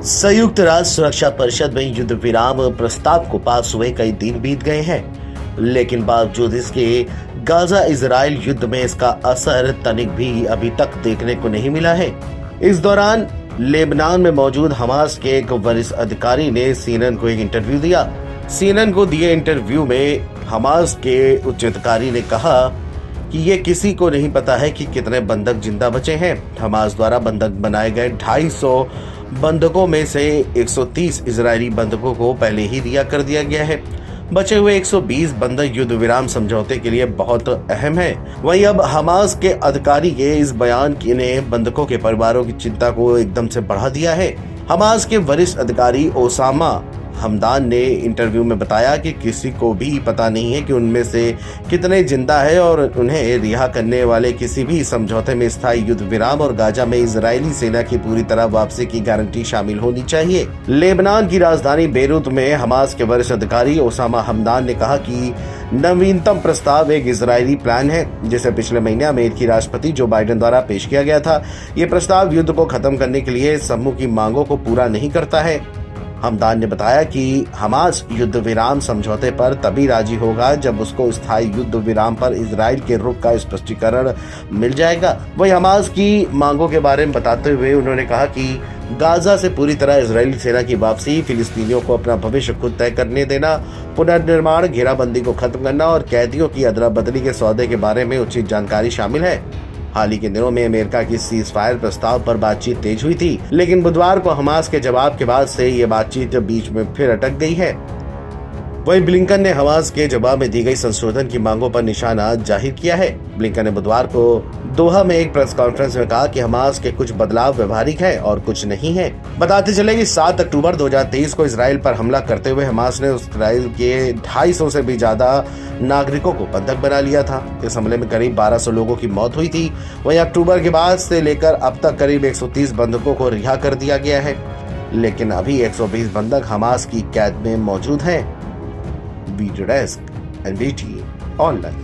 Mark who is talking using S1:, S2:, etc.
S1: संयुक्त राष्ट्र सुरक्षा परिषद में युद्ध विराम प्रस्ताव को पास हुए कई दिन बीत गए हैं, लेकिन बावजूद इसके गाजा इजराइल युद्ध में इसका असर तनिक भी अभी तक देखने को नहीं मिला है। इस दौरान लेबनान में मौजूद हमास के एक वरिष्ठ अधिकारी ने सीएनएन को एक इंटरव्यू दिया। सीएनएन को दिए इंटरव्यू में हमास के उच्च अधिकारी ने कहा कि ये किसी को नहीं पता है कि कितने बंधक जिंदा बचे हैं। हमास द्वारा बंधक बनाए गए 250 बंधकों में से 130 इजरायली बंधकों को पहले ही रिहा कर दिया गया है। बचे हुए 120 बंधक युद्ध विराम समझौते के लिए बहुत अहम है। वहीं अब हमास के अधिकारी के इस बयान ने बंधकों के परिवारों की चिंता को एकदम से बढ़ा दिया है। हमास के वरिष्ठ अधिकारी ओसामा हमदान ने इंटरव्यू में बताया कि किसी को भी पता नहीं है कि उनमें से कितने जिंदा है और उन्हें रिहा करने वाले किसी भी समझौते में स्थायी युद्ध विराम और गाजा में इजरायली सेना की पूरी तरह वापसी की गारंटी शामिल होनी चाहिए। लेबनान की राजधानी बेरूत में हमास के वरिष्ठ अधिकारी ओसामा हमदान ने कहा कि नवीनतम प्रस्ताव एक इजरायली प्लान है जिसे पिछले महीने अमेरिकी राष्ट्रपति जो बाइडेन द्वारा पेश किया गया था। ये प्रस्ताव युद्ध को खत्म करने के लिए समूह की मांगों को पूरा नहीं करता है। हमदान ने बताया कि हमास युद्ध विराम समझौते पर तभी राजी होगा जब उसको स्थायी युद्ध विराम पर इजराइल के रुख का स्पष्टीकरण मिल जाएगा। वहीं हमास की मांगों के बारे में बताते हुए उन्होंने कहा कि गाजा से पूरी तरह इजरायली सेना की वापसी, फिलिस्तीनियों को अपना भविष्य खुद तय करने देना, पुनर्निर्माण, घेराबंदी को खत्म करना और कैदियों की अदला बदली के सौदे के बारे में उचित जानकारी शामिल है। हाल ही के दिनों में अमेरिका की सीज फायर प्रस्ताव पर बातचीत तेज हुई थी, लेकिन बुधवार को हमास के जवाब के बाद से ये बातचीत बीच में फिर अटक गई है। वहीं ब्लिंकन ने हमास के जवाब में दी गई संशोधन की मांगों पर निशाना जाहिर किया है। ब्लिंकन ने बुधवार को दोहा में एक प्रेस कॉन्फ्रेंस में कहा कि हमास के कुछ बदलाव व्यवहारिक है और कुछ नहीं है। बताते चले कि 7 अक्टूबर 2023 को इसराइल पर हमला करते हुए हमास ने इसराइल के 250 से भी ज्यादा नागरिकों को बंधक बना लिया था। इस हमले में करीब 1200 लोगों की मौत हुई थी। वहीं अक्टूबर के बाद से लेकर अब तक करीब 130 बंधकों को रिहा कर दिया गया है, लेकिन अभी 120 बंधक हमास की कैद में मौजूद हैं। Video desk, NDTV online.